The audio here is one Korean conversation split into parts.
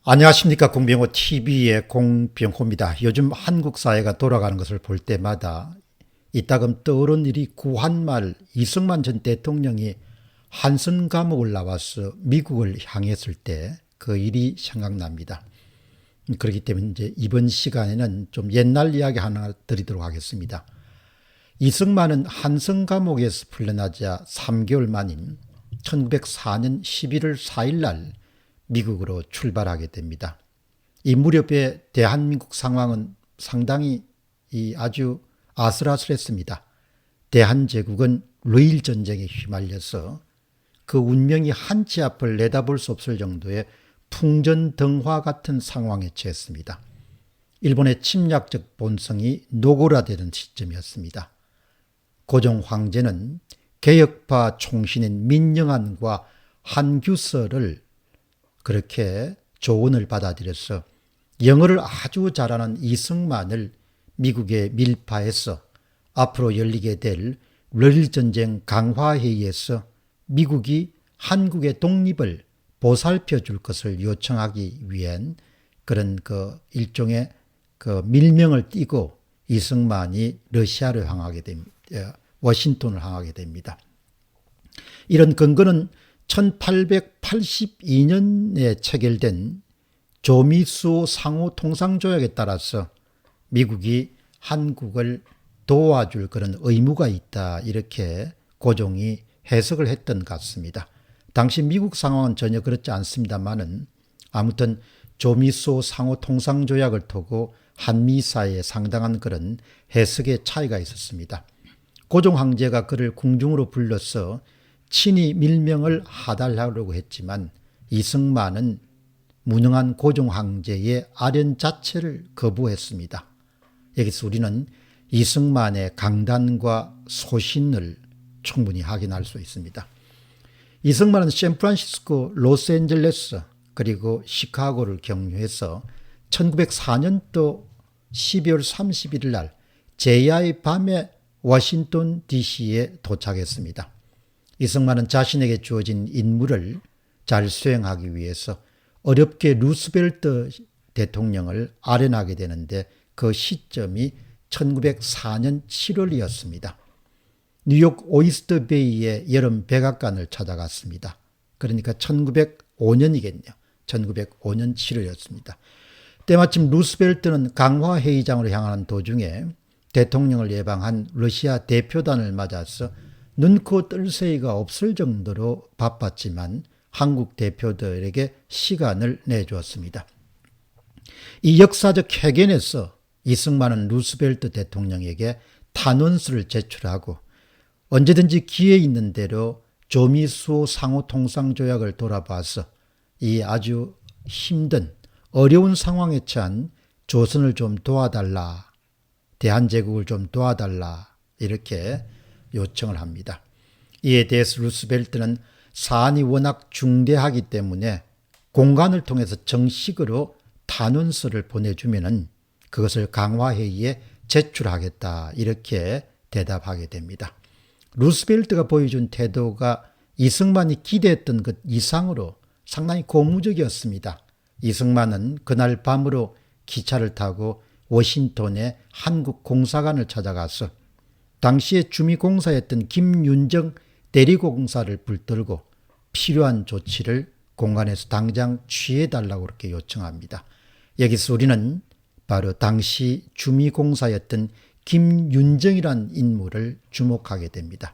안녕하십니까. 공병호 TV의 공병호입니다. 요즘 한국 사회가 돌아가는 것을 볼 때마다 이따금 떠오른 일이 구한말 이승만 전 대통령이 한선 감옥을 나와서 미국을 향했을 때 그 일이 생각납니다. 그렇기 때문에 이제 이번 시간에는 좀 옛날 이야기 하나 드리도록 하겠습니다. 이승만은 한선 감옥에서 풀려나자 3개월 만인 1904년 11월 4일 날 미국으로 출발하게 됩니다. 이 무렵에 대한민국 상황은 상당히 아주 아슬아슬했습니다. 대한제국은 러일 전쟁에 휘말려서 그 운명이 한치 앞을 내다볼 수 없을 정도의 풍전등화 같은 상황에 처했습니다. 일본의 침략적 본성이 노골화되는 시점이었습니다. 고종 황제는 개혁파 총신인 민영환과 한규서를 그렇게 조언을 받아들여서 영어를 아주 잘하는 이승만을 미국에 밀파해서 앞으로 열리게 될 러일전쟁 강화회의에서 미국이 한국의 독립을 보살펴 줄 것을 요청하기 위한 그런 일종의 밀명을 띠고 이승만이 러시아를 향하게 됩니다. 워싱턴을 향하게 됩니다. 이런 근거는 1882년에 체결된 조미수 상호통상조약에 따라서 미국이 한국을 도와줄 그런 의무가 있다, 이렇게 고종이 해석을 했던 것 같습니다. 당시 미국 상황은 전혀 그렇지 않습니다만은 아무튼 조미수 상호통상조약을 두고 한미 사이에 상당한 그런 해석의 차이가 있었습니다. 고종 황제가 그를 궁중으로 불러서 친히 밀명을 하달하려고 했지만 이승만은 무능한 고종 황제의 아련 자체를 거부했습니다. 여기서 우리는 이승만의 강단과 소신을 충분히 확인할 수 있습니다. 이승만은 샌프란시스코, 로스앤젤레스 그리고 시카고를 경유해서 1904년도 12월 31일 날 제야의 밤에 워싱턴 DC에 도착했습니다. 이승만은 자신에게 주어진 임무를 잘 수행하기 위해서 어렵게 루스벨트 대통령을 아련하게 되는데 그 시점이 1904년 7월이었습니다. 뉴욕 오이스터 베이의 여름 백악관을 찾아갔습니다. 그러니까 1905년이겠네요. 1905년 7월이었습니다. 때마침 루스벨트는 강화회의장으로 향하는 도중에 대통령을 예방한 러시아 대표단을 맞아서 눈코 뜰 새이가 없을 정도로 바빴지만 한국 대표들에게 시간을 내주었습니다. 이 역사적 해견에서 이승만은 루스벨트 대통령에게 탄원서를 제출하고 언제든지 기회 있는 대로 조미수 상호통상조약을 돌아봐서 이 아주 힘든 어려운 상황에 처한 조선을 좀 도와달라, 대한제국을 좀 도와달라, 이렇게 요청을 합니다. 이에 대해서 루스벨트는 사안이 워낙 중대하기 때문에 공관을 통해서 정식으로 탄원서를 보내주면은 그것을 강화회의에 제출하겠다, 이렇게 대답하게 됩니다. 루스벨트가 보여준 태도가 이승만이 기대했던 것 이상으로 상당히 고무적이었습니다. 이승만은 그날 밤으로 기차를 타고 워싱턴의 한국공사관을 찾아가서 당시에 주미공사였던 김윤정 대리공사를 붙들고 필요한 조치를 공관에서 당장 취해달라고 그렇게 요청합니다. 여기서 우리는 바로 당시 주미공사였던 김윤정이란 인물을 주목하게 됩니다.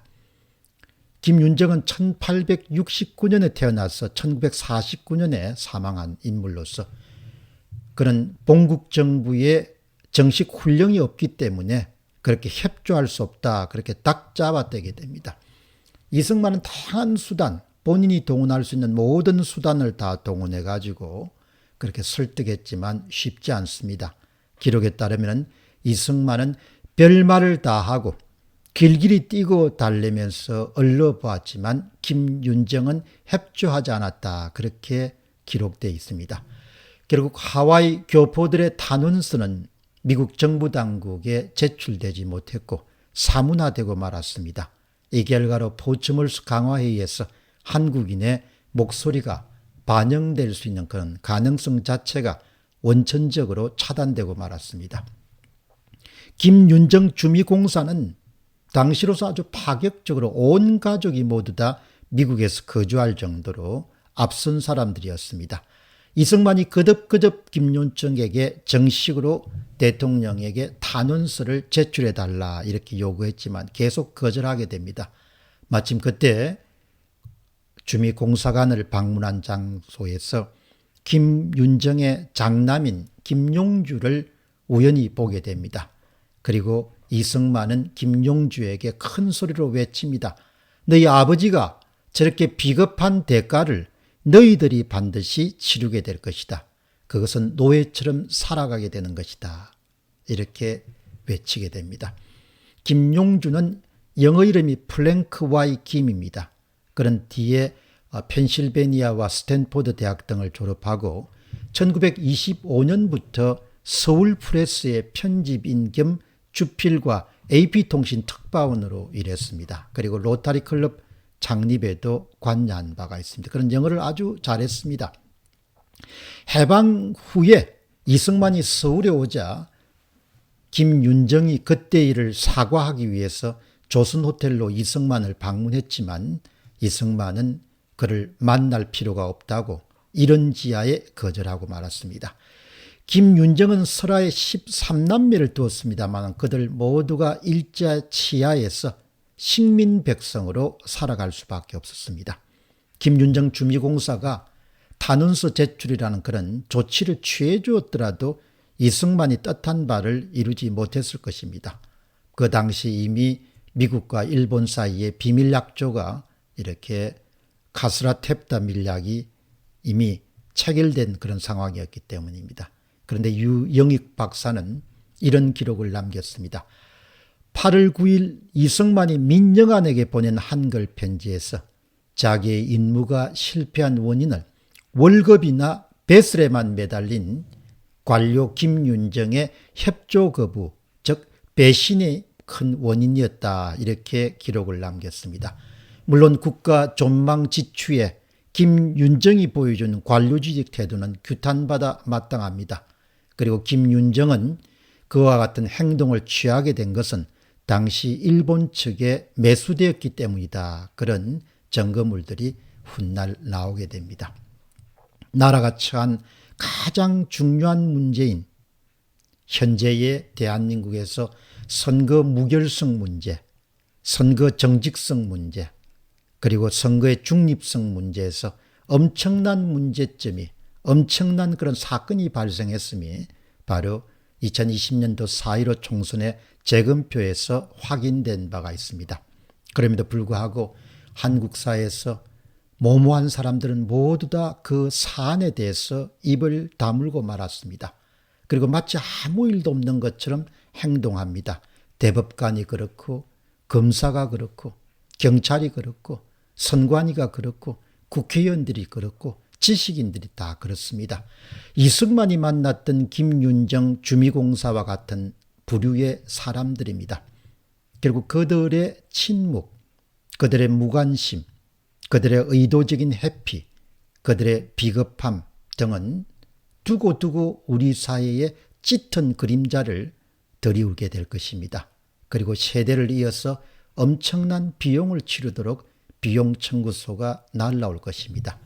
김윤정은 1869년에 태어나서 1949년에 사망한 인물로서 그는 봉국정부의 정식 훈령이 없기 때문에 그렇게 협조할 수 없다, 그렇게 딱 잡아떼게 됩니다. 이승만은 다양한 수단, 본인이 동원할 수 있는 모든 수단을 다 동원해 가지고 그렇게 설득했지만 쉽지 않습니다. 기록에 따르면 이승만은 별말을 다 하고 길길이 뛰고 달래면서 얼러보았지만 김윤정은 협조하지 않았다, 그렇게 기록되어 있습니다. 결국 하와이 교포들의 탄원서는 미국 정부 당국에 제출되지 못했고 사문화되고 말았습니다. 이 결과로 포츠몰스 강화회의에서 한국인의 목소리가 반영될 수 있는 그런 가능성 자체가 원천적으로 차단되고 말았습니다. 김윤정 주미공사는 당시로서 아주 파격적으로 온 가족이 모두 다 미국에서 거주할 정도로 앞선 사람들이었습니다. 이승만이 거듭거듭 김윤정에게 정식으로 대통령에게 탄원서를 제출해달라 이렇게 요구했지만 계속 거절하게 됩니다. 마침 그때 주미공사관을 방문한 장소에서 김윤정의 장남인 김용주를 우연히 보게 됩니다. 그리고 이승만은 김용주에게 큰 소리로 외칩니다. 너희 아버지가 저렇게 비겁한 대가를 너희들이 반드시 치르게 될 것이다. 그것은 노예처럼 살아가게 되는 것이다. 이렇게 외치게 됩니다. 김용주는 영어 이름이 플랭크 Y 김입니다. 그런 뒤에 펜실베니아와 스탠포드 대학 등을 졸업하고 1925년부터 서울 프레스의 편집인 겸 주필과 AP통신 특파원으로 일했습니다. 그리고 로타리 클럽 창립에도 관여한 바가 있습니다. 그런 영어를 아주 잘했습니다. 해방 후에 이승만이 서울에 오자 김윤정이 그때 일을 사과하기 위해서 조선호텔로 이승만을 방문했지만 이승만은 그를 만날 필요가 없다고 이런 지하에 거절하고 말았습니다. 김윤정은 설화에 13남매를 두었습니다만 그들 모두가 일제 치하에서 식민백성으로 살아갈 수밖에 없었습니다. 김윤정 주미공사가 탄원서 제출이라는 그런 조치를 취해 주었더라도 이승만이 뜻한 바를 이루지 못했을 것입니다. 그 당시 이미 미국과 일본 사이에 비밀약조가 이렇게 카스라텝다 밀약이 이미 체결된 그런 상황이었기 때문입니다. 그런데 유영익 박사는 이런 기록을 남겼습니다. 8월 9일 이승만이 민영안에게 보낸 한글 편지에서 자기의 임무가 실패한 원인을 월급이나 배설에만 매달린 관료 김윤정의 협조 거부, 즉 배신이 큰 원인이었다 이렇게 기록을 남겼습니다. 물론 국가 존망지추에 김윤정이 보여준 관료지식 태도는 규탄받아 마땅합니다. 그리고 김윤정은 그와 같은 행동을 취하게 된 것은 당시 일본 측에 매수되었기 때문이다. 그런 증거물들이 훗날 나오게 됩니다. 나라가 처한 가장 중요한 문제인 현재의 대한민국에서 선거 무결성 문제, 선거 정직성 문제, 그리고 선거의 중립성 문제에서 엄청난 문제점이 엄청난 그런 사건이 발생했음이 바로 2020년도 4.15 총선의 재검표에서 확인된 바가 있습니다. 그럼에도 불구하고 한국 사회에서 모모한 사람들은 모두 다 그 사안에 대해서 입을 다물고 말았습니다. 그리고 마치 아무 일도 없는 것처럼 행동합니다. 대법관이 그렇고 검사가 그렇고 경찰이 그렇고 선관위가 그렇고 국회의원들이 그렇고 지식인들이 다 그렇습니다. 이승만이 만났던 김윤정 주미공사와 같은 부류의 사람들입니다. 결국 그들의 침묵, 그들의 무관심, 그들의 의도적인 회피, 그들의 비겁함 등은 두고두고 우리 사회에 짙은 그림자를 드리우게 될 것입니다. 그리고 세대를 이어서 엄청난 비용을 치르도록 비용 청구서가 날라올 것입니다.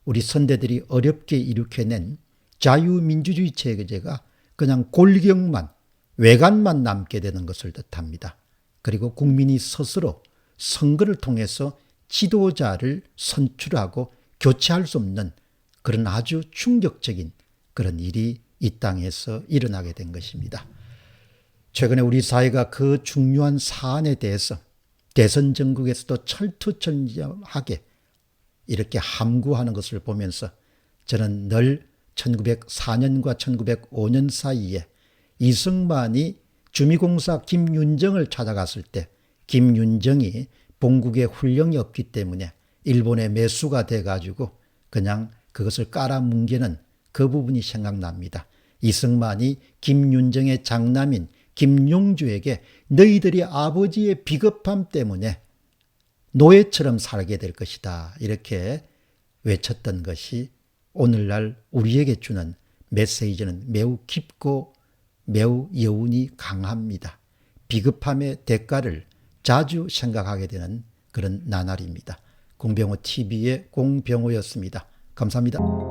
우리 선대들이 어렵게 일으켜낸 자유민주주의 체제가 그냥 골경만, 외관만 남게 되는 것을 뜻합니다. 그리고 국민이 스스로 선거를 통해서 지도자를 선출하고 교체할 수 없는 그런 아주 충격적인 그런 일이 이 땅에서 일어나게 된 것입니다. 최근에 우리 사회가 그 중요한 사안에 대해서 대선 전국에서도 철두철미하게 이렇게 함구하는 것을 보면서 저는 늘 1904년과 1905년 사이에 이승만이 주미공사 김윤정을 찾아갔을 때 김윤정이 본국에 훈령이 없기 때문에 일본의 매수가 돼가지고 그냥 그것을 깔아뭉개는 그 부분이 생각납니다. 이승만이 김윤정의 장남인 김용주에게 너희들이 아버지의 비겁함 때문에 노예처럼 살게 될 것이다. 이렇게 외쳤던 것이 오늘날 우리에게 주는 메시지는 매우 깊고 매우 여운이 강합니다. 비겁함의 대가를 자주 생각하게 되는 그런 나날입니다. 공병호 TV의 공병호였습니다. 감사합니다.